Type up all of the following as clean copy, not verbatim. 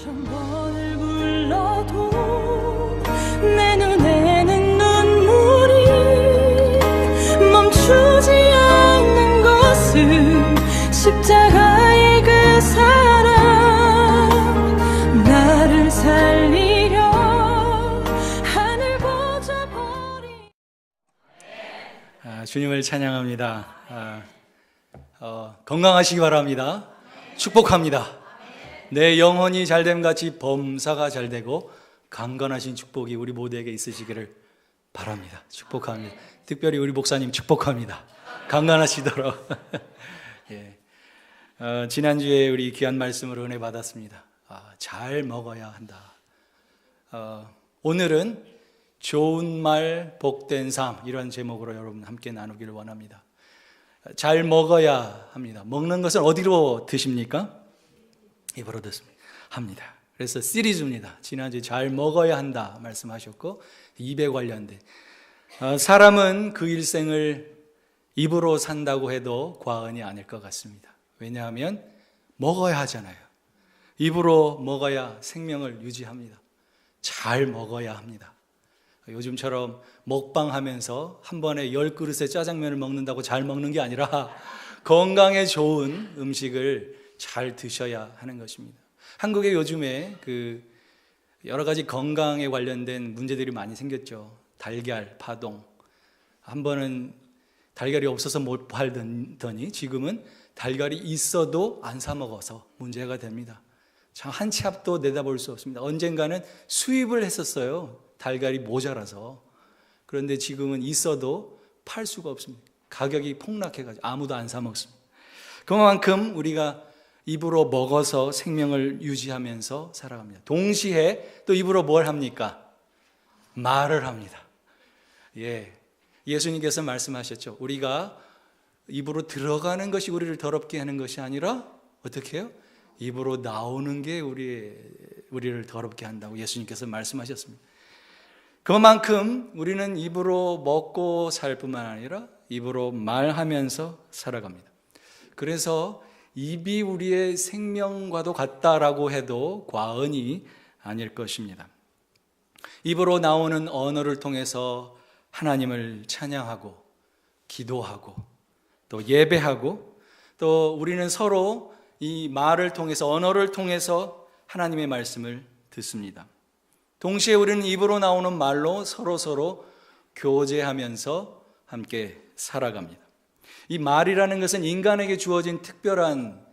천 번을 불러도 내 눈에는 눈물이 멈추지 않는 것은 십자가의 그 사랑, 나를 살리려 하늘보자 버린. 주님을 찬양합니다. 건강하시기 바랍니다. 축복합니다. 내 영혼이 잘됨같이 범사가 잘되고 강건하신 축복이 우리 모두에게 있으시기를 바랍니다. 축복합니다. 특별히 우리 목사님 축복합니다. 강건하시도록. 예. 지난주에 우리 귀한 말씀으로 은혜 받았습니다. 잘 먹어야 한다. 오늘은 좋은 말 복된 삶, 이런 제목으로 여러분 함께 나누기를 원합니다. 잘 먹어야 합니다. 먹는 것은 어디로 드십니까? 입으로 드십니다. 합니다. 그래서 시리즈입니다. 지난주에 잘 먹어야 한다 말씀하셨고, 입에 관련된 사람은 그 일생을 입으로 산다고 해도 과언이 아닐 것 같습니다. 왜냐하면 먹어야 하잖아요. 입으로 먹어야 생명을 유지합니다. 잘 먹어야 합니다. 요즘처럼 먹방하면서 한 번에 10그릇의 짜장면을 먹는다고 잘 먹는 게 아니라 건강에 좋은 음식을 잘 드셔야 하는 것입니다. 한국에 요즘에 여러 가지 건강에 관련된 문제들이 많이 생겼죠. 달걀, 파동. 한 번은 달걀이 없어서 못 팔더니 지금은 달걀이 있어도 안 사 먹어서 문제가 됩니다. 참 한 치 앞도 내다볼 수 없습니다. 언젠가는 수입을 했었어요. 달걀이 모자라서. 그런데 지금은 있어도 팔 수가 없습니다. 가격이 폭락해가지고 아무도 안 사 먹습니다. 그만큼 우리가 입으로 먹어서 생명을 유지하면서 살아갑니다. 동시에 또 입으로 뭘 합니까? 말을 합니다. 예수님께서 말씀하셨죠. 우리가 입으로 들어가는 것이 우리를 더럽게 하는 것이 아니라 어떻게 해요? 입으로 나오는 게 우리를 더럽게 한다고 예수님께서 말씀하셨습니다. 그만큼 우리는 입으로 먹고 살 뿐만 아니라 입으로 말하면서 살아갑니다. 그래서 입이 우리의 생명과도 같다라고 해도 과언이 아닐 것입니다. 입으로 나오는 언어를 통해서 하나님을 찬양하고 기도하고 또 예배하고, 또 우리는 서로 이 말을 통해서, 언어를 통해서 하나님의 말씀을 듣습니다. 동시에 우리는 입으로 나오는 말로 서로 교제하면서 함께 살아갑니다. 이 말이라는 것은 인간에게 주어진 특별한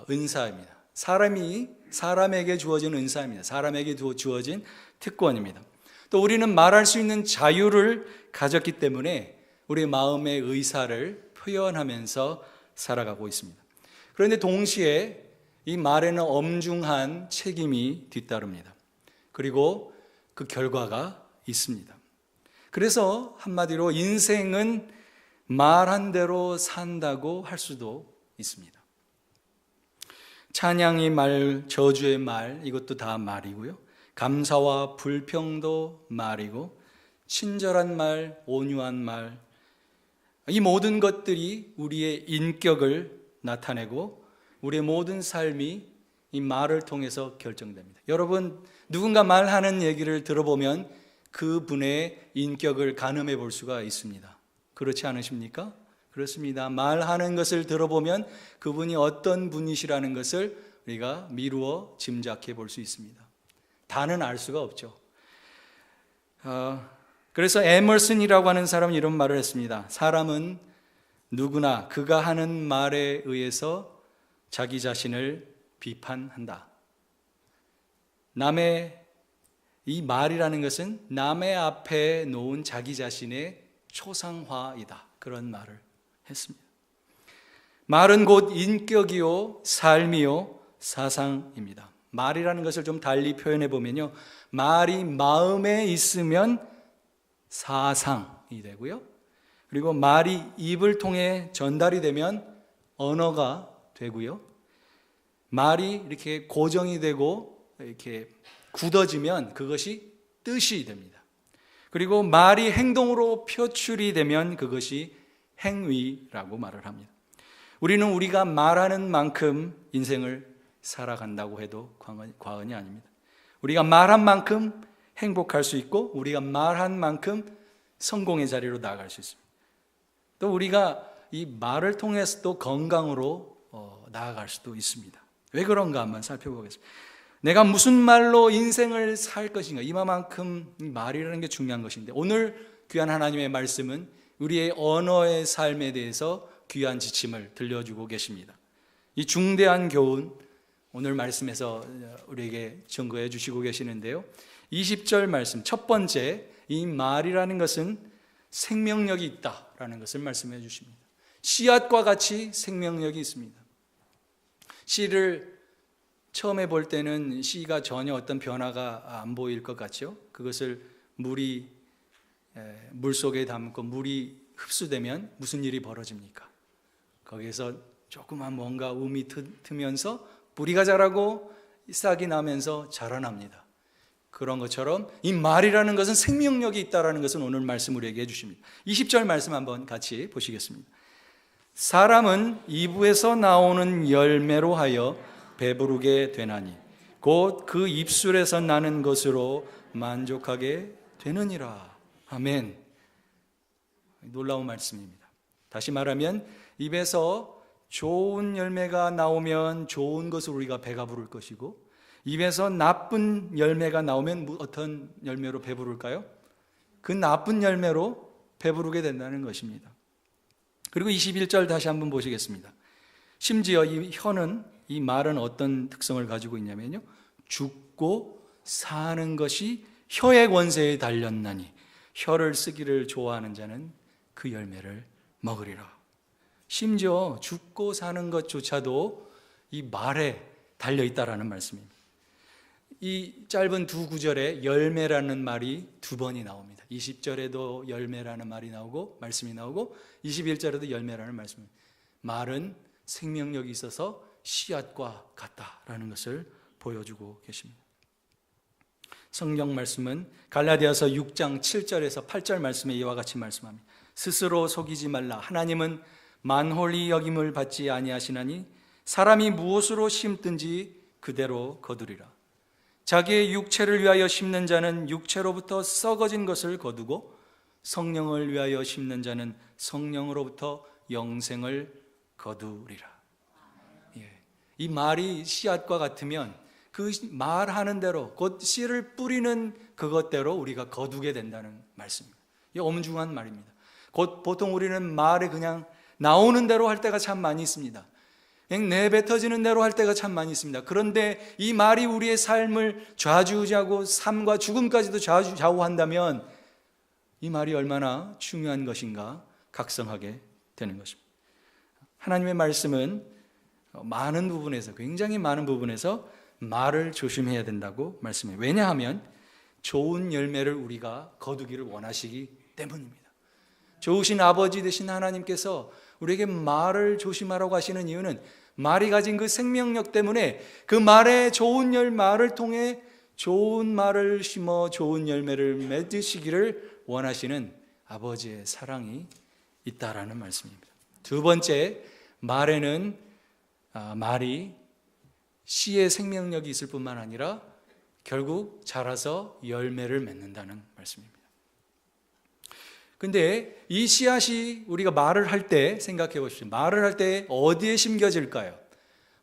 은사입니다. 사람에게 주어진 은사입니다. 사람에게 주어진 특권입니다. 또 우리는 말할 수 있는 자유를 가졌기 때문에 우리 마음의 의사를 표현하면서 살아가고 있습니다. 그런데 동시에 이 말에는 엄중한 책임이 뒤따릅니다. 그리고 그 결과가 있습니다. 그래서 한마디로 인생은 말한 대로 산다고 할 수도 있습니다. 찬양의 말, 저주의 말, 이것도 다 말이고요. 감사와 불평도 말이고, 친절한 말, 온유한 말, 이 모든 것들이 우리의 인격을 나타내고 우리의 모든 삶이 이 말을 통해서 결정됩니다. 여러분, 누군가 말하는 얘기를 들어보면 그분의 인격을 가늠해 볼 수가 있습니다. 그렇지 않으십니까? 그렇습니다. 말하는 것을 들어보면 그분이 어떤 분이시라는 것을 우리가 미루어 짐작해 볼 수 있습니다. 다는 알 수가 없죠. 그래서 에머슨이라고 하는 사람은 이런 말을 했습니다. 사람은 누구나 그가 하는 말에 의해서 자기 자신을 비판한다. 이 말이라는 것은 남의 앞에 놓은 자기 자신의 초상화이다. 그런 말을 했습니다. 말은 곧 인격이요, 삶이요, 사상입니다. 말이라는 것을 좀 달리 표현해 보면요, 말이 마음에 있으면 사상이 되고요, 그리고 말이 입을 통해 전달이 되면 언어가 되고요, 말이 이렇게 고정이 되고 이렇게 굳어지면 그것이 뜻이 됩니다. 그리고 말이 행동으로 표출이 되면 그것이 행위라고 말을 합니다. 우리는 우리가 말하는 만큼 인생을 살아간다고 해도 과언이 아닙니다. 우리가 말한 만큼 행복할 수 있고 우리가 말한 만큼 성공의 자리로 나아갈 수 있습니다. 또 우리가 이 말을 통해서도 건강으로 나아갈 수도 있습니다. 왜 그런가 한번 살펴보겠습니다. 내가 무슨 말로 인생을 살 것인가, 이만큼 말이라는 게 중요한 것인데, 오늘 귀한 하나님의 말씀은 우리의 언어의 삶에 대해서 귀한 지침을 들려주고 계십니다. 이 중대한 교훈 오늘 말씀에서 우리에게 증거해 주시고 계시는데요, 20절 말씀 첫 번째, 이 말이라는 것은 생명력이 있다라는 것을 말씀해 주십니다. 씨앗과 같이 생명력이 있습니다. 씨를 처음에 볼 때는 씨가 전혀 어떤 변화가 안 보일 것 같죠. 그것을 물 속에 담고 물이 흡수되면 무슨 일이 벌어집니까? 거기에서 조그만 뭔가 움이 트면서 뿌리가 자라고 싹이 나면서 자라납니다. 그런 것처럼 이 말이라는 것은 생명력이 있다는 것은 오늘 말씀 우리에게 해주십니다. 20절 말씀 한번 같이 보시겠습니다. 사람은 이브에서 나오는 열매로 하여 배부르게 되나니 곧 그 입술에서 나는 것으로 만족하게 되느니라. 아멘. 놀라운 말씀입니다. 다시 말하면 입에서 좋은 열매가 나오면 좋은 것으로 우리가 배가 부를 것이고, 입에서 나쁜 열매가 나오면 어떤 열매로 배부를까요? 그 나쁜 열매로 배부르게 된다는 것입니다. 그리고 21절 다시 한번 보시겠습니다. 심지어 이 말은 어떤 특성을 가지고 있냐면요, 죽고 사는 것이 혀의 권세에 달렸나니 혀를 쓰기를 좋아하는 자는 그 열매를 먹으리라. 심지어 죽고 사는 것조차도 이 말에 달려있다라는 말씀입니다. 이 짧은 두 구절에 열매라는 말이 두 번이 나옵니다. 20절에도 열매라는 말이 나오고 말씀이 나오고 21절에도 열매라는 말씀입니다. 말은 생명력이 있어서 씨앗과 같다라는 것을 보여주고 계십니다. 성경 말씀은 갈라디아서 6장 7절에서 8절 말씀에 이와 같이 말씀합니다. 스스로 속이지 말라. 하나님은 만홀히 여김을 받지 아니하시나니 사람이 무엇으로 심든지 그대로 거두리라. 자기의 육체를 위하여 심는 자는 육체로부터 썩어진 것을 거두고 성령을 위하여 심는 자는 성령으로부터 영생을 거두리라. 이 말이 씨앗과 같으면 그 말하는 대로 곧 씨를 뿌리는 그것대로 우리가 거두게 된다는 말씀입니다. 이 엄중한 말입니다. 곧 보통 우리는 말에 그냥 나오는 대로 할 때가 참 많이 있습니다. 그냥 내뱉어지는 대로 할 때가 참 많이 있습니다. 그런데 이 말이 우리의 삶을 좌지우지하고 삶과 죽음까지도 좌우한다면 이 말이 얼마나 중요한 것인가 각성하게 되는 것입니다. 하나님의 말씀은 많은 부분에서, 굉장히 많은 부분에서 말을 조심해야 된다고 말씀해요. 왜냐하면 좋은 열매를 우리가 거두기를 원하시기 때문입니다. 좋으신 아버지 되신 하나님께서 우리에게 말을 조심하라고 하시는 이유는 말이 가진 그 생명력 때문에 그 말의 좋은 말을 통해 좋은 말을 심어 좋은 열매를 맺으시기를 원하시는 아버지의 사랑이 있다라는 말씀입니다. 두 번째, 말이 씨의 생명력이 있을 뿐만 아니라 결국 자라서 열매를 맺는다는 말씀입니다. 근데 이 씨앗이 우리가 말을 할 때 생각해 보십시오. 말을 할 때 어디에 심겨질까요?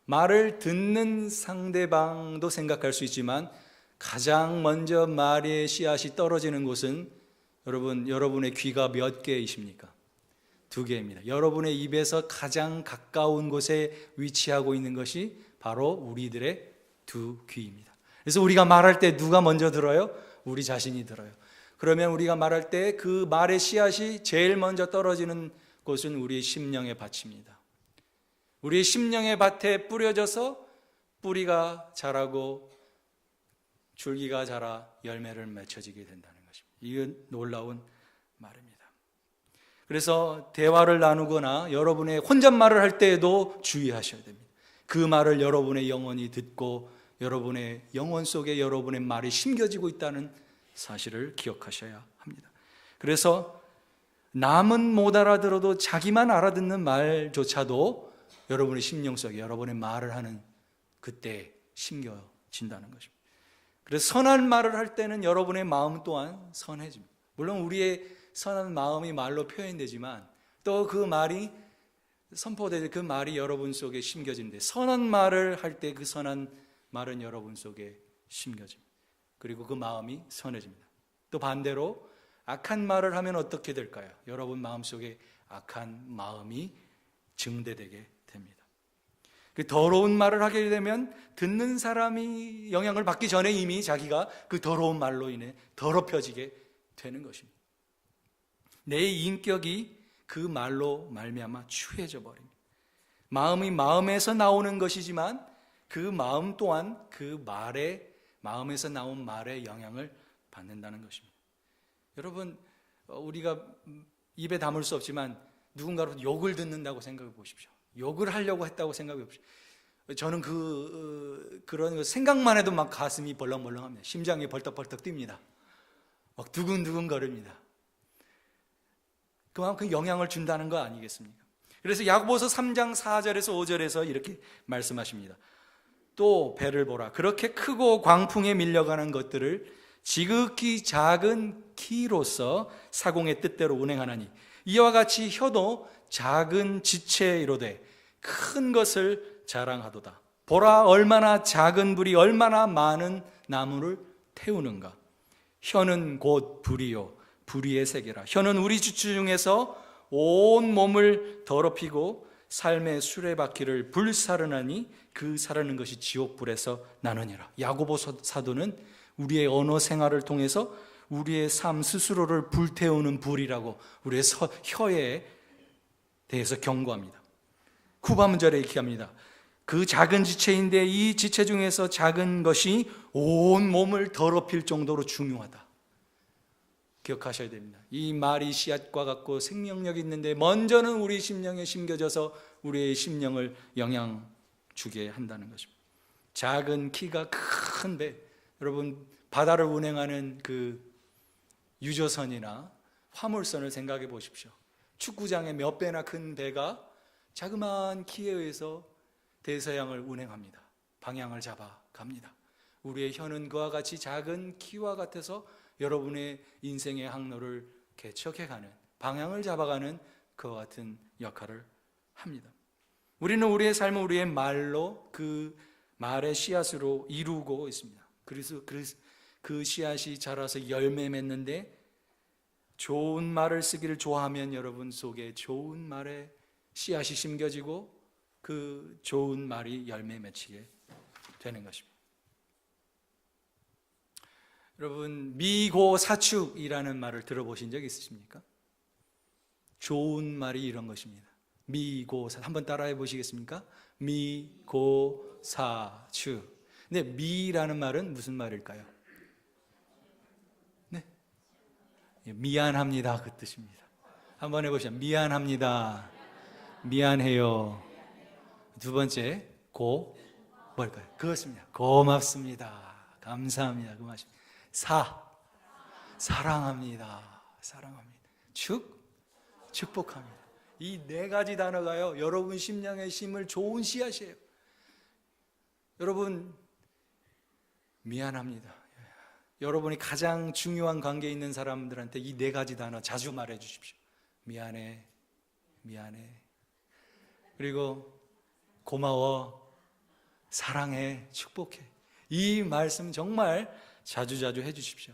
말을 듣는 상대방도 생각할 수 있지만 가장 먼저 말의 씨앗이 떨어지는 곳은 여러분의 귀가 몇 개이십니까? 2개입니다. 여러분의 입에서 가장 가까운 곳에 위치하고 있는 것이 바로 우리들의 2귀입니다. 그래서 우리가 말할 때 누가 먼저 들어요? 우리 자신이 들어요. 그러면 우리가 말할 때 그 말의 씨앗이 제일 먼저 떨어지는 곳은 우리의 심령의 밭입니다. 우리의 심령의 밭에 뿌려져서 뿌리가 자라고 줄기가 자라 열매를 맺혀지게 된다는 것입니다. 이건 놀라운 말입니다. 그래서 대화를 나누거나 여러분의 혼잣말을 할 때에도 주의하셔야 됩니다. 그 말을 여러분의 영혼이 듣고 여러분의 영혼 속에 여러분의 말이 심겨지고 있다는 사실을 기억하셔야 합니다. 그래서 남은 못 알아들어도 자기만 알아듣는 말조차도 여러분의 심령 속에 여러분의 말을 하는 그때 심겨진다는 것입니다. 그래서 선한 말을 할 때는 여러분의 마음 또한 선해집니다. 물론 우리의 선한 마음이 말로 표현되지만 또 그 말이 선포될 그 말이 여러분 속에 심겨지는데, 선한 말을 할 때 그 선한 말은 여러분 속에 심겨집니다. 그리고 그 마음이 선해집니다. 또 반대로 악한 말을 하면 어떻게 될까요? 여러분 마음속에 악한 마음이 증대되게 됩니다. 그 더러운 말을 하게 되면 듣는 사람이 영향을 받기 전에 이미 자기가 그 더러운 말로 인해 더럽혀지게 되는 것입니다. 내 인격이 그 말로 말미암아 추해져 버립니다. 마음이 마음에서 나오는 것이지만 그 마음 또한 그 말에, 마음에서 나온 말에 영향을 받는다는 것입니다. 여러분, 우리가 입에 담을 수 없지만 누군가로 욕을 듣는다고 생각해 보십시오. 욕을 하려고 했다고 생각해 보십시오. 저는 그런 생각만 해도 막 가슴이 벌렁벌렁합니다. 심장이 벌떡벌떡 뜁니다. 막 두근두근 거립니다. 그만큼 영향을 준다는 거 아니겠습니까? 그래서 야고보서 3장 4절에서 5절에서 이렇게 말씀하십니다. 또 배를 보라. 그렇게 크고 광풍에 밀려가는 것들을 지극히 작은 키로서 사공의 뜻대로 운행하나니 이와 같이 혀도 작은 지체이로되 큰 것을 자랑하도다. 보라, 얼마나 작은 불이 얼마나 많은 나무를 태우는가. 혀는 곧 불이요 불의의 세계라. 혀는 우리 주체 중에서 온 몸을 더럽히고 삶의 수레바퀴를 불사르나니 그 사르는 것이 지옥불에서 나느니라. 야고보 사도는 우리의 언어 생활을 통해서 우리의 삶 스스로를 불태우는 불이라고 우리의 혀에 대해서 경고합니다. 후반절에 이렇게 합니다. 그 작은 지체인데 이 지체 중에서 작은 것이 온 몸을 더럽힐 정도로 중요하다. 기억하셔야 됩니다. 이 말이 씨앗과 같고 생명력이 있는데 먼저는 우리 심령에 심겨져서 우리의 심령을 영향 주게 한다는 것입니다. 작은 키가 큰 배, 여러분 바다를 운행하는 그 유조선이나 화물선을 생각해 보십시오. 축구장의 몇 배나 큰 배가 자그마한 키에 의해서 대서양을 운행합니다. 방향을 잡아 갑니다. 우리의 혀는 그와 같이 작은 키와 같아서 여러분의 인생의 항로를 개척해가는, 방향을 잡아가는 그와 같은 역할을 합니다. 우리는 우리의 삶을 우리의 말로, 그 말의 씨앗으로 이루고 있습니다. 그래서 그 씨앗이 자라서 열매 맺는데, 좋은 말을 쓰기를 좋아하면 여러분 속에 좋은 말의 씨앗이 심겨지고 그 좋은 말이 열매 맺히게 되는 것입니다. 여러분, 미고사축이라는 말을 들어보신 적 있으십니까? 좋은 말이 이런 것입니다. 미고사, 한번 따라해 보시겠습니까? 미고사축. 근데 미라는 말은 무슨 말일까요? 네, 미안합니다 그 뜻입니다. 한번 해보시죠. 미안합니다, 미안해요. 두 번째, 뭘까요? 그렇습니다. 고맙습니다, 감사합니다, 그 말입니다. 사랑합니다, 사랑합니다. 축복합니다. 이 네 가지 단어가요, 여러분 심령에 심을 좋은 씨앗이에요. 여러분, 미안합니다. 여러분이 가장 중요한 관계에 있는 사람들한테 이 네 가지 단어 자주 말해 주십시오. 미안해, 미안해. 그리고 고마워, 사랑해, 축복해. 이 말씀 정말 자주자주 해주십시오.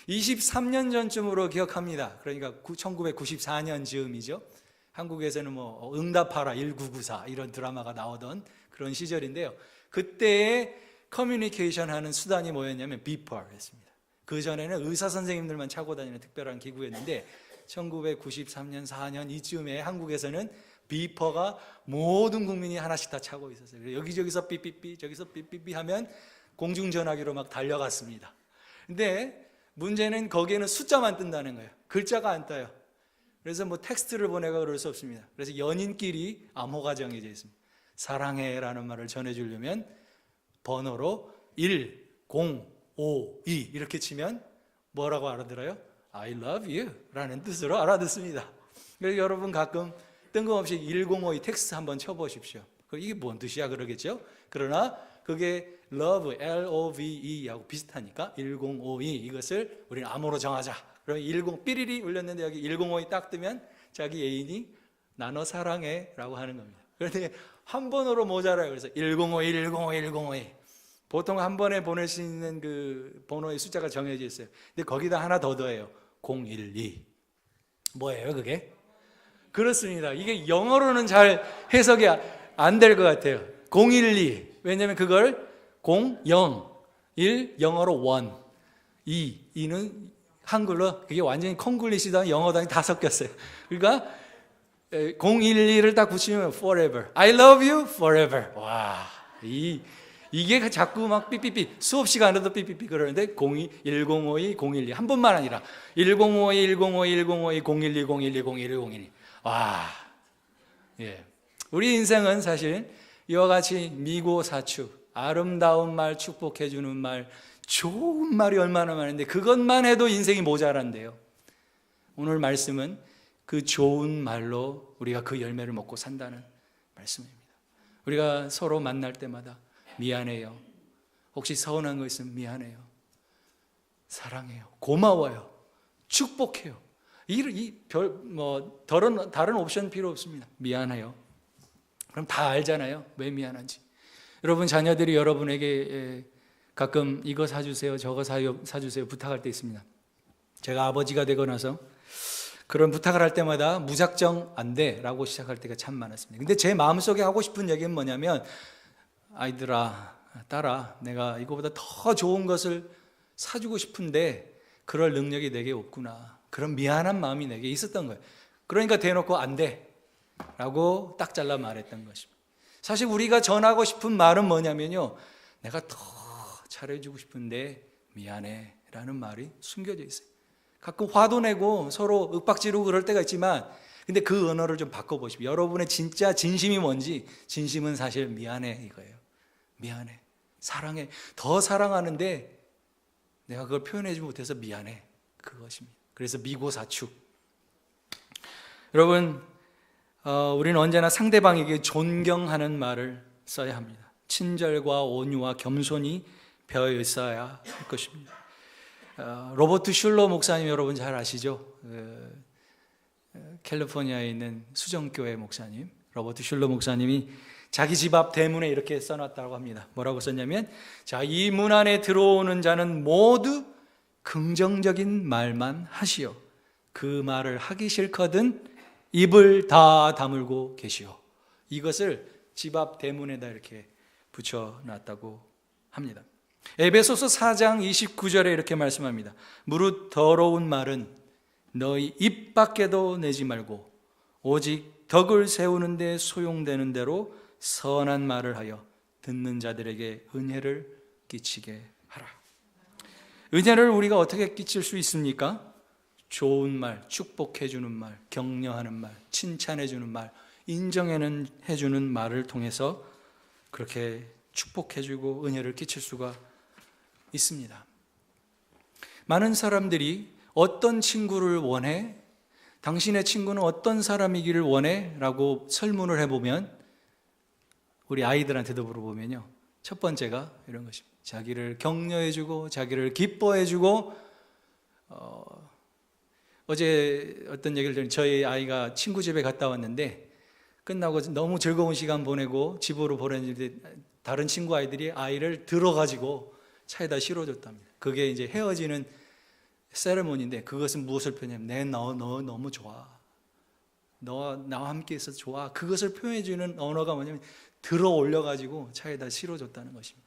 23년 전쯤으로 기억합니다. 그러니까 1994년 즈음이죠. 한국에서는 뭐 응답하라 1994 이런 드라마가 나오던 그런 시절인데요. 그때의 커뮤니케이션 하는 수단이 뭐였냐면 비퍼였습니다. 그 전에는 의사 선생님들만 차고 다니는 특별한 기구였는데 1993년 4년 이쯤에 한국에서는 비퍼가 모든 국민이 하나씩 다 차고 있었어요. 여기저기서 삐삐삐, 저기서 삐삐삐 하면 공중전화기로 막 달려갔습니다. 근데 문제는 거기에는 숫자만 뜬다는 거예요. 글자가 안 떠요. 그래서 뭐 텍스트를 보내가 그럴 수 없습니다. 그래서 연인끼리 암호가 정해져 있습니다. 사랑해라는 말을 전해주려면 번호로 1052 이렇게 치면 뭐라고 알아들어요? I love you 라는 뜻으로 알아듣습니다. 그래서 여러분 가끔 뜬금없이 1052 텍스트 한번 쳐보십시오. 이게 뭔 뜻이야 그러겠죠? 그러나 그게 love, L-O-V-E하고 비슷하니까 1052 이것을 우리는 암호로 정하자. 그럼 10 삐리리 울렸는데 여기 1052 딱 뜨면 자기 애인이 나너 사랑해 라고 하는 겁니다. 그런데 한 번으로 모자라요. 그래서 1052, 1052, 1052 보통 한 번에 보낼 수 있는 그 번호의 숫자가 정해져 있어요. 근데 거기다 하나 더 더해요. 012 뭐예요 그게? 그렇습니다. 이게 영어로는 잘 해석이 안 될 것 같아요. 012 왜냐하면 그걸 0, 0, 1 영어로 1 2는 한글로 그게 완전히 콩글리시다 영어다 다 섞였어요. 그러니까 012를 딱 붙이면 forever, I love you forever. 와, 이게 자꾸 막 삐삐삐 수업 시간에도 삐삐삐 그러는데 02, 1052, 012 한 번만 아니라 1052, 1052, 1052, 012, 012, 012, 012. 와, 예, 우리 인생은 사실 이와 같이 미고사축, 아름다운 말, 축복해 주는 말, 좋은 말이 얼마나 많은데 그것만 해도 인생이 모자란데요. 오늘 말씀은 그 좋은 말로 우리가 그 열매를 먹고 산다는 말씀입니다. 우리가 서로 만날 때마다 미안해요. 혹시 서운한 거 있으면 미안해요. 사랑해요. 고마워요. 축복해요. 다른 옵션 필요 없습니다. 미안해요. 그럼 다 알잖아요. 왜 미안한지. 여러분 자녀들이 여러분에게 가끔 이거 사주세요, 저거 사주세요 부탁할 때 있습니다. 제가 아버지가 되고 나서 그런 부탁을 할 때마다 무작정 안 돼 라고 시작할 때가 참 많았습니다. 근데 제 마음속에 하고 싶은 얘기는 뭐냐면 아이들아, 딸아, 내가 이거보다 더 좋은 것을 사주고 싶은데 그럴 능력이 내게 없구나. 그런 미안한 마음이 내게 있었던 거예요. 그러니까 대놓고 안 돼 라고 딱 잘라 말했던 것입니다. 사실 우리가 전하고 싶은 말은 뭐냐면요, 내가 더 잘해주고 싶은데 미안해 라는 말이 숨겨져 있어요. 가끔 화도 내고 서로 윽박지르고 그럴 때가 있지만 근데 그 언어를 좀 바꿔보십시오. 여러분의 진짜 진심이 뭔지. 진심은 사실 미안해 이거예요. 미안해, 사랑해, 더 사랑하는데 내가 그걸 표현하지 못해서 미안해, 그것입니다. 그래서 미고사축. 여러분, 우리는 언제나 상대방에게 존경하는 말을 써야 합니다. 친절과 온유와 겸손이 배어 있어야 할 것입니다. 로버트 슐러 목사님 여러분 잘 아시죠? 캘리포니아에 있는 수정교회 목사님 로버트 슐러 목사님이 자기 집 앞 대문에 이렇게 써놨다고 합니다. 뭐라고 썼냐면, 자, 이 문 안에 들어오는 자는 모두 긍정적인 말만 하시오. 그 말을 하기 싫거든 입을 다 다물고 계시오. 이것을 집 앞 대문에다 이렇게 붙여놨다고 합니다. 에베소서 4장 29절에 이렇게 말씀합니다. 무릇 더러운 말은 너희 입 밖에도 내지 말고 오직 덕을 세우는 데 소용되는 대로 선한 말을 하여 듣는 자들에게 은혜를 끼치게 하라. 은혜를 우리가 어떻게 끼칠 수 있습니까? 좋은 말, 축복해 주는 말, 격려하는 말, 칭찬해 주는 말, 인정해 주는 말을 통해서 그렇게 축복해 주고 은혜를 끼칠 수가 있습니다. 많은 사람들이 어떤 친구를 원해? 당신의 친구는 어떤 사람이기를 원해? 라고 설문을 해보면 우리 아이들한테도 물어보면요, 첫 번째가 이런 것입니다. 자기를 격려해주고 자기를 기뻐해주고 어제 어떤 얘기를 들은 저희 아이가 친구 집에 갔다 왔는데 끝나고 너무 즐거운 시간 보내고 집으로 보냈는데 다른 친구 아이들이 아이를 들어가지고 차에다 실어줬답니다. 그게 이제 헤어지는 세레모니인데 그것은 무엇을 표현하냐면 너 너무 좋아. 너 나와 함께 있어서 좋아. 그것을 표현해주는 언어가 뭐냐면 들어 올려가지고 차에다 실어줬다는 것입니다.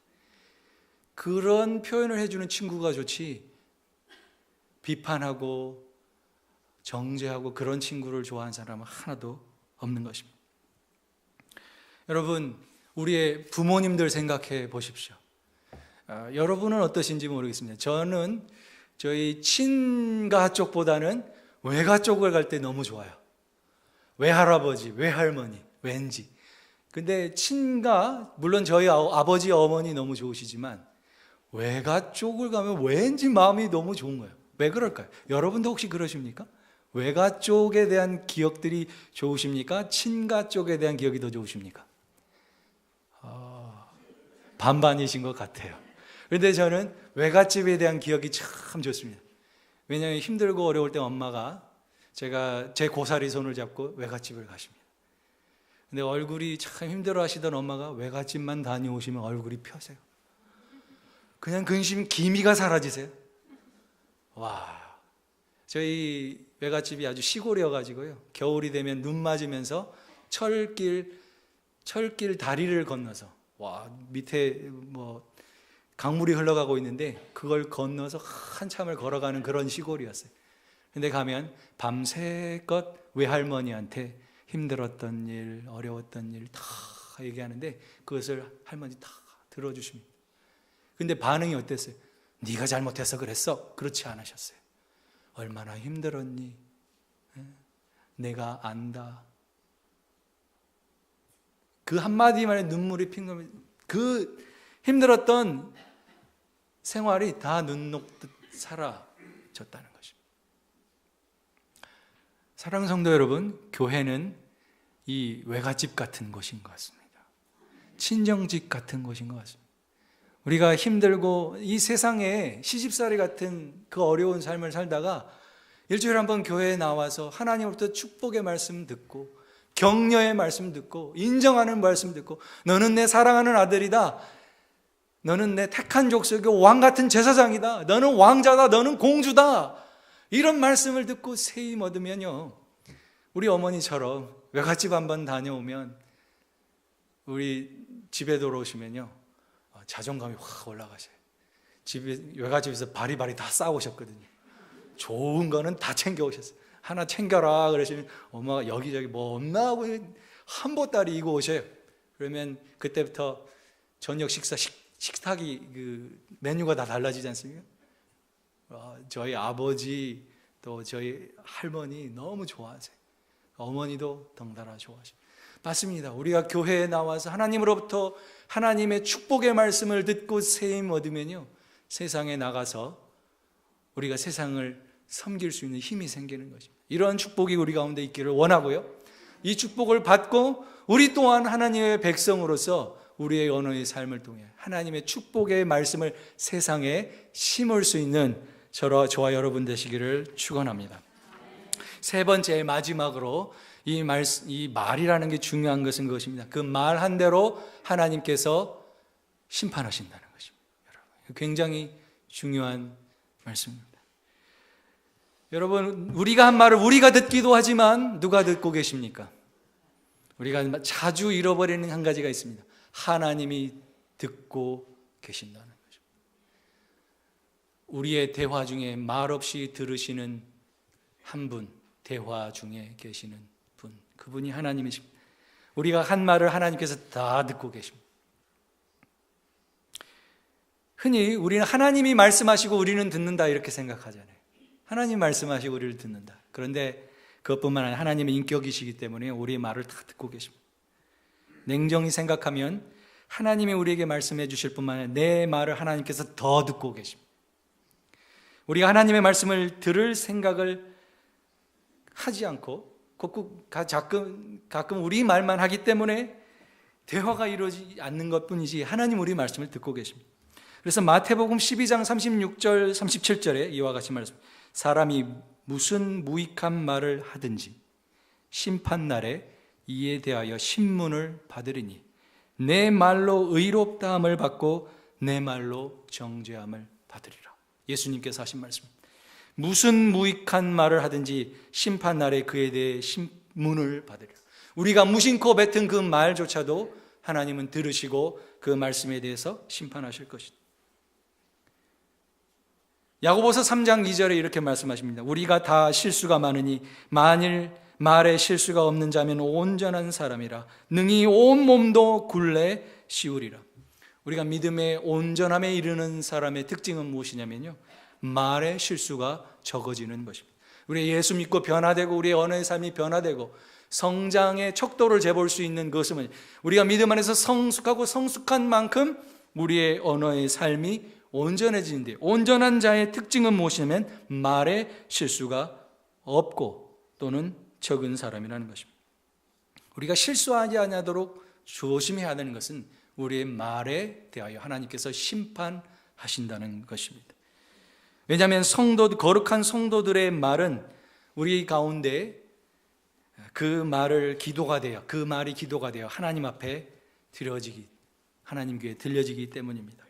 그런 표현을 해주는 친구가 좋지 비판하고 정죄하고 그런 친구를 좋아하는 사람은 하나도 없는 것입니다. 여러분, 우리의 부모님들 생각해 보십시오. 여러분은 어떠신지 모르겠습니다. 저는 저희 친가 쪽보다는 외가 쪽을 갈 때 너무 좋아요. 외할아버지, 외할머니, 왠지. 근데 친가, 물론 저희 아버지, 어머니 너무 좋으시지만 외가 쪽을 가면 왠지 마음이 너무 좋은 거예요. 왜 그럴까요? 여러분도 혹시 그러십니까? 외가 쪽에 대한 기억들이 좋으십니까? 친가 쪽에 대한 기억이 더 좋으십니까? 반반이신 것 같아요. 그런데 저는 외갓집에 대한 기억이 참 좋습니다. 왜냐하면 힘들고 어려울 때 엄마가 제가 제 고사리 손을 잡고 외갓집을 가십니다. 근데 얼굴이 참 힘들어 하시던 엄마가 외갓집만 다녀오시면 얼굴이 펴세요. 그냥 근심 기미가 사라지세요. 와, 저희 외갓집이 아주 시골이어가지고요, 겨울이 되면 눈 맞으면서 철길 다리를 건너서, 와, 밑에 뭐 강물이 흘러가고 있는데 그걸 건너서 한참을 걸어가는 그런 시골이었어요. 근데 가면 밤새껏 외할머니한테 힘들었던 일, 어려웠던 일 다 얘기하는데 그것을 할머니 다 들어주십니다. 근데 반응이 어땠어요? 네가 잘못해서 그랬어? 그렇지 않으셨어요. 얼마나 힘들었니? 내가 안다. 그 한마디만에 눈물이 핑거면 그 힘들었던 생활이 다 눈 녹듯 사라졌다는 것입니다. 사랑하는 성도 여러분, 교회는 이 외갓집 같은 곳인 것 같습니다. 친정집 같은 곳인 것 같습니다. 우리가 힘들고 이 세상에 시집살이 같은 그 어려운 삶을 살다가 일주일에 한 번 교회에 나와서 하나님으로부터 축복의 말씀 듣고 격려의 말씀 듣고 인정하는 말씀 듣고 너는 내 사랑하는 아들이다, 너는 내 택한 족속이고 왕 같은 제사장이다, 너는 왕자다, 너는 공주다, 이런 말씀을 듣고 새 힘 얻으면요, 우리 어머니처럼 외갓집 한번 다녀오면 우리 집에 돌아오시면요 자존감이 확 올라가셔요. 외갓집에서 바리바리 다 싸우셨거든요. 좋은 거는 다 챙겨오셨어요. 하나 챙겨라 그러시면 엄마가 여기저기 뭐 없나 하고 한 보따리 이고 오셔요. 그러면 그때부터 저녁 식탁이 그 메뉴가 다 달라지지 않습니까? 저희 아버지 또 저희 할머니 너무 좋아하세요. 어머니도 덩달아 좋아하십니다. 맞습니다. 우리가 교회에 나와서 하나님으로부터 하나님의 축복의 말씀을 듣고 새 힘 얻으면요, 세상에 나가서 우리가 세상을 섬길 수 있는 힘이 생기는 것입니다. 이러한 축복이 우리 가운데 있기를 원하고요, 이 축복을 받고 우리 또한 하나님의 백성으로서 우리의 언어의 삶을 통해 하나님의 축복의 말씀을 세상에 심을 수 있는 저와 여러분 되시기를 축원합니다. 세 번째, 마지막으로 이 말이라는 게 중요한 것은 그것입니다. 그 말 한 대로 하나님께서 심판하신다는 것입니다. 여러분, 굉장히 중요한 말씀입니다. 여러분, 우리가 한 말을 우리가 듣기도 하지만 누가 듣고 계십니까? 우리가 자주 잃어버리는 한 가지가 있습니다. 하나님이 듣고 계신다는 거죠. 우리의 대화 중에 말없이 들으시는 한 분, 대화 중에 계시는 분, 그분이 하나님이십니다. 우리가 한 말을 하나님께서 다 듣고 계십니다. 흔히 우리는 하나님이 말씀하시고 우리는 듣는다 이렇게 생각하잖아요. 하나님 말씀하시고 우리를 듣는다. 그런데 그것뿐만 아니라 하나님의 인격이시기 때문에 우리의 말을 다 듣고 계십니다. 냉정히 생각하면 하나님이 우리에게 말씀해 주실 뿐만 아니라 내 말을 하나님께서 더 듣고 계십니다. 우리가 하나님의 말씀을 들을 생각을 하지 않고 가끔 우리 말만 하기 때문에 대화가 이루어지지 않는 것뿐이지 하나님 우리 말씀을 듣고 계십니다. 그래서 마태복음 12장 36절 37절에 이와 같이 말씀합니다. 사람이 무슨 무익한 말을 하든지 심판날에 이에 대하여 신문을 받으리니 내 말로 의롭다함을 받고 내 말로 정죄함을 받으리라. 예수님께서 하신 말씀입니다. 무슨 무익한 말을 하든지 심판날에 그에 대해 신문을 받으리라. 우리가 무심코 뱉은 그 말조차도 하나님은 들으시고 그 말씀에 대해서 심판하실 것이다. 야고보서 3장 2절에 이렇게 말씀하십니다. 우리가 다 실수가 많으니 만일 말에 실수가 없는 자면 온전한 사람이라 능히 온 몸도 굴레 씌우리라. 우리가 믿음의 온전함에 이르는 사람의 특징은 무엇이냐면요, 말에 실수가 적어지는 것입니다. 우리 예수 믿고 변화되고 우리의 언어의 삶이 변화되고 성장의 척도를 재볼 수 있는 것은 우리가 믿음 안에서 성숙하고 성숙한 만큼 우리의 언어의 삶이 온전해지는데, 온전한 자의 특징은 무엇이냐면 말에 실수가 없고 또는 적은 사람이라는 것입니다. 우리가 실수하지 않도록 조심해야 하는 것은 우리의 말에 대하여 하나님께서 심판하신다는 것입니다. 왜냐하면 거룩한 성도들의 말은 우리 가운데 그 말이 기도가 되어 하나님 앞에 하나님 귀에 들려지기 때문입니다.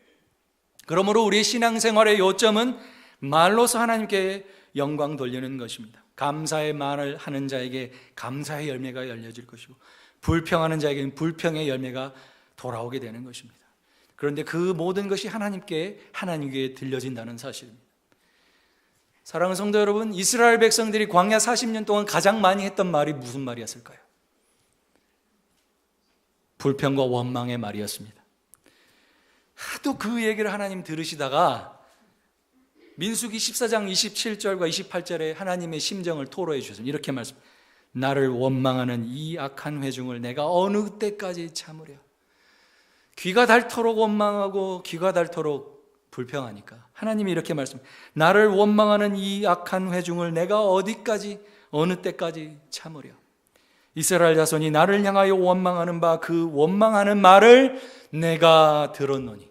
그러므로 우리의 신앙생활의 요점은 말로서 하나님께 영광 돌리는 것입니다. 감사의 말을 하는 자에게 감사의 열매가 열려질 것이고, 불평하는 자에게는 불평의 열매가 돌아오게 되는 것입니다. 그런데 그 모든 것이 하나님께 들려진다는 사실입니다. 사랑하는 성도 여러분, 이스라엘 백성들이 광야 40년 동안 가장 많이 했던 말이 무슨 말이었을까요? 불평과 원망의 말이었습니다. 하도 그 얘기를 하나님 들으시다가 민수기 14장 27절과 28절에 하나님의 심정을 토로해 주셨습니다. 이렇게 말씀합니다. 나를 원망하는 이 악한 회중을 내가 어느 때까지 참으랴. 귀가 닳도록 원망하고 귀가 닳도록 불평하니까 하나님이 이렇게 말씀합니다. 나를 원망하는 이 악한 회중을 내가 어느 때까지 참으랴. 이스라엘 자손이 나를 향하여 원망하는 바 그 원망하는 말을 내가 들었노니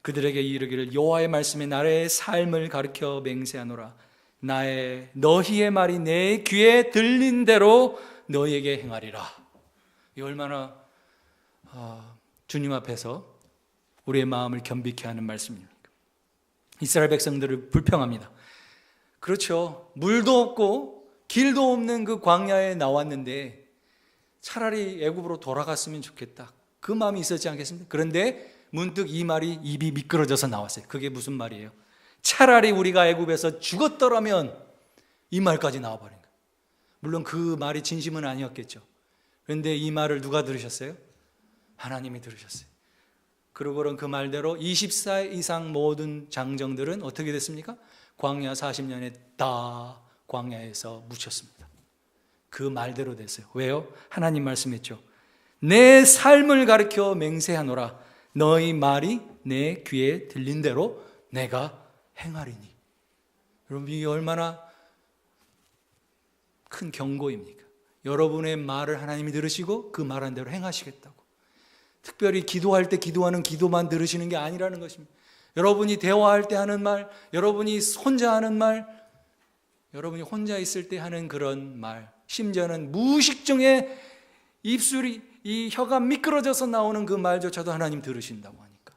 그들에게 이르기를 여호와의 말씀에 나의 삶을 가르쳐 맹세하노라. 너희의 말이 내 귀에 들린 대로 너희에게 행하리라. 이 얼마나 주님 앞에서 우리의 마음을 겸비케 하는 말씀입니까? 이스라엘 백성들을 불평합니다. 그렇죠. 물도 없고 길도 없는 그 광야에 나왔는데 차라리 애굽으로 돌아갔으면 좋겠다. 그 마음이 있었지 않겠습니까? 그런데 문득 이 말이 입이 미끄러져서 나왔어요. 그게 무슨 말이에요? 차라리 우리가 애굽에서 죽었더라면, 이 말까지 나와버린 거예요. 물론 그 말이 진심은 아니었겠죠. 그런데 이 말을 누가 들으셨어요? 하나님이 들으셨어요. 그러고는 그 말대로 24일 이상 모든 장정들은 어떻게 됐습니까? 광야 40년에 다 광야에서 묻혔습니다. 그 말대로 됐어요. 왜요? 하나님 말씀했죠. 내 삶을 가르쳐 맹세하노라. 너희 말이 내 귀에 들린 대로 내가 행하리니. 여러분, 이게 얼마나 큰 경고입니까? 여러분의 말을 하나님이 들으시고 그 말한 대로 행하시겠다고. 특별히 기도할 때 기도하는 기도만 들으시는 게 아니라는 것입니다. 여러분이 대화할 때 하는 말, 여러분이 혼자 하는 말, 여러분이 혼자 있을 때 하는 그런 말, 심지어는 무의식 중에 이 혀가 미끄러져서 나오는 그 말조차도 하나님 들으신다고 하니까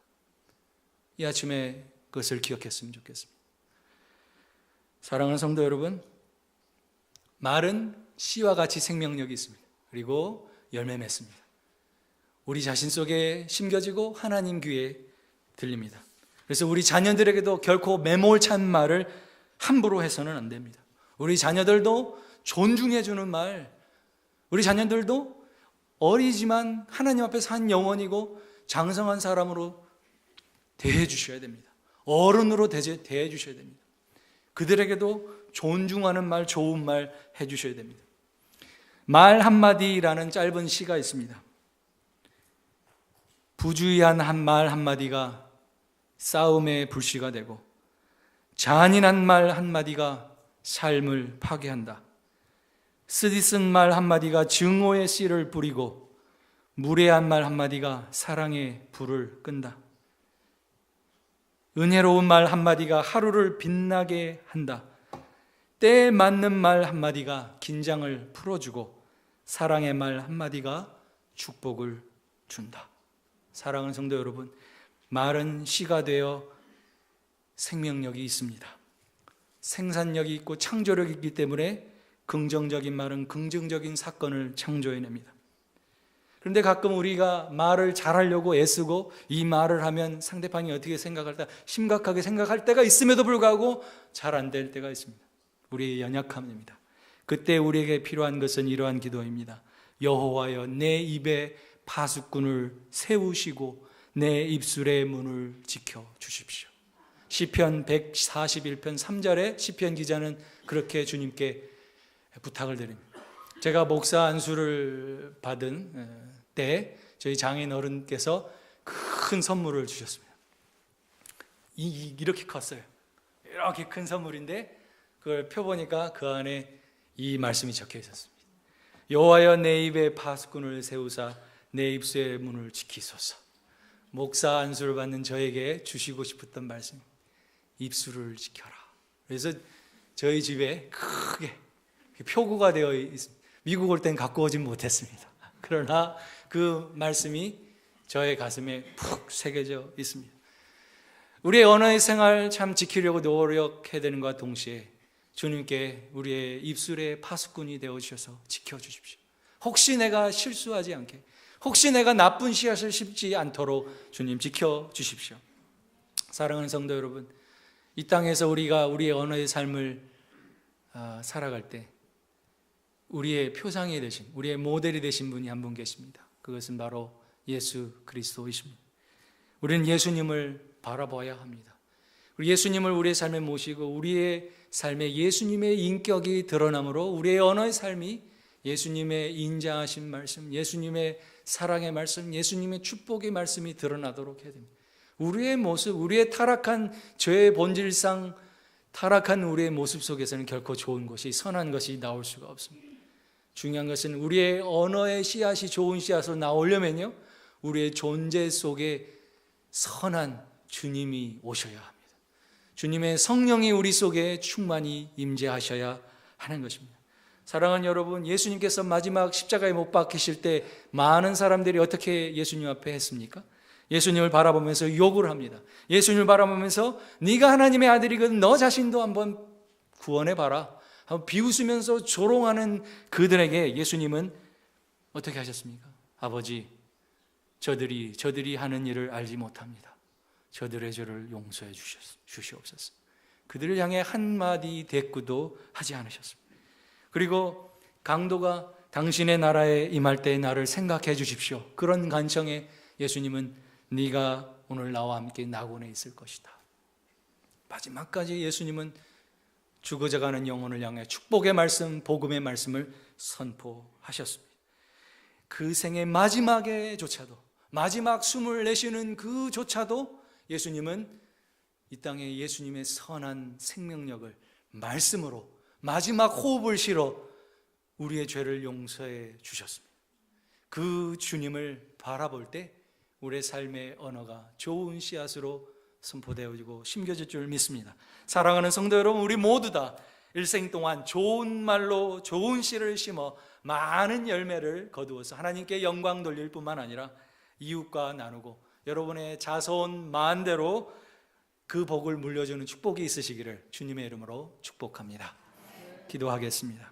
이 아침에 그것을 기억했으면 좋겠습니다. 사랑하는 성도 여러분, 말은 씨와 같이 생명력이 있습니다. 그리고 열매 맺습니다. 우리 자신 속에 심겨지고 하나님 귀에 들립니다. 그래서 우리 자녀들에게도 결코 매몰찬 말을 함부로 해서는 안 됩니다. 우리 자녀들도 존중해 주는 말, 우리 자녀들도 어리지만 하나님 앞에서 한 영혼이고 장성한 사람으로 대해 주셔야 됩니다. 어른으로 대해 주셔야 됩니다. 그들에게도 존중하는 말, 좋은 말 해 주셔야 됩니다. 말 한마디라는 짧은 시가 있습니다. 부주의한 한 말 한마디가 싸움의 불씨가 되고 잔인한 말 한마디가 삶을 파괴한다. 쓰디쓴 말 한마디가 증오의 씨를 뿌리고 무례한 말 한마디가 사랑의 불을 끈다. 은혜로운 말 한마디가 하루를 빛나게 한다. 때에 맞는 말 한마디가 긴장을 풀어주고 사랑의 말 한마디가 축복을 준다. 사랑하는 성도 여러분, 말은 씨가 되어 생명력이 있습니다. 생산력이 있고 창조력이 있기 때문에 긍정적인 말은 긍정적인 사건을 창조해냅니다. 그런데 가끔 우리가 말을 잘하려고 애쓰고 이 말을 하면 상대방이 어떻게 생각할까 심각하게 생각할 때가 있음에도 불구하고 잘 안 될 때가 있습니다. 우리의 연약함입니다. 그때 우리에게 필요한 것은 이러한 기도입니다. 여호와여, 내 입에 파수꾼을 세우시고 내 입술의 문을 지켜주십시오. 시편 141편 3절에 시편 기자는 그렇게 주님께 부탁을 드립니다. 제가 목사 안수를 받은 때 저희 장인 어른께서 큰 선물을 주셨습니다. 이렇게 컸어요. 이렇게 큰 선물인데 그걸 펴보니까 그 안에 이 말씀이 적혀 있었습니다. 여호와여 내 입에 파수꾼을 세우사 내 입술의 문을 지키소서. 목사 안수를 받는 저에게 주시고 싶었던 말씀, 입술을 지켜라. 그래서 저희 집에 크게 표구가 되어 있습니다. 미국 올 땐 갖고 오진 못했습니다. 그러나 그 말씀이 저의 가슴에 푹 새겨져 있습니다. 우리의 언어의 생활 참 지키려고 노력해야 되는 것과 동시에 주님께 우리의 입술의 파수꾼이 되어주셔서 지켜주십시오. 혹시 내가 실수하지 않게, 혹시 내가 나쁜 씨앗을 심지 않도록 주님 지켜주십시오. 사랑하는 성도 여러분, 이 땅에서 우리가 우리의 언어의 삶을 살아갈 때 우리의 표상이 되신, 우리의 모델이 되신 분이 한 분 계십니다. 그것은 바로 예수 그리스도이십니다. 우리는 예수님을 바라봐야 합니다. 예수님을 우리의 삶에 모시고 우리의 삶에 예수님의 인격이 드러남으로 우리의 언어의 삶이 예수님의 인자하신 말씀, 예수님의 사랑의 말씀, 예수님의 축복의 말씀이 드러나도록 해야 됩니다. 우리의 모습, 우리의 타락한 죄의 본질상 타락한 우리의 모습 속에서는 결코 좋은 것이, 선한 것이 나올 수가 없습니다. 중요한 것은 우리의 언어의 씨앗이 좋은 씨앗으로 나오려면요, 우리의 존재 속에 선한 주님이 오셔야 합니다. 주님의 성령이 우리 속에 충만히 임재하셔야 하는 것입니다. 사랑하는 여러분, 예수님께서 마지막 십자가에 못 박히실 때 많은 사람들이 어떻게 예수님 앞에 했습니까? 예수님을 바라보면서 욕을 합니다. 예수님을 바라보면서 네가 하나님의 아들이거든 너 자신도 한번 구원해봐라, 비웃으면서 조롱하는 그들에게 예수님은 어떻게 하셨습니까? 아버지, 저들이 하는 일을 알지 못합니다. 저들의 죄를 용서해 주시옵소서. 그들을 향해 한마디 대꾸도 하지 않으셨습니다. 그리고 강도가 당신의 나라에 임할 때 나를 생각해 주십시오, 그런 간청에 예수님은 네가 오늘 나와 함께 낙원에 있을 것이다. 마지막까지 예수님은 죽어져가는 영혼을 향해 축복의 말씀, 복음의 말씀을 선포하셨습니다. 그 생의 마지막에조차도, 마지막 숨을 내쉬는 그조차도 예수님은 이 땅에 예수님의 선한 생명력을 말씀으로 마지막 호흡을 실어 우리의 죄를 용서해 주셨습니다. 그 주님을 바라볼 때 우리의 삶의 언어가 좋은 씨앗으로 선포되어지고 심겨질 줄 믿습니다. 사랑하는 성도 여러분, 우리 모두 다 일생 동안 좋은 말로 좋은 씨를 심어 많은 열매를 거두어서 하나님께 영광 돌릴 뿐만 아니라 이웃과 나누고 여러분의 자손 만대로 그 복을 물려주는 축복이 있으시기를 주님의 이름으로 축복합니다. 기도하겠습니다.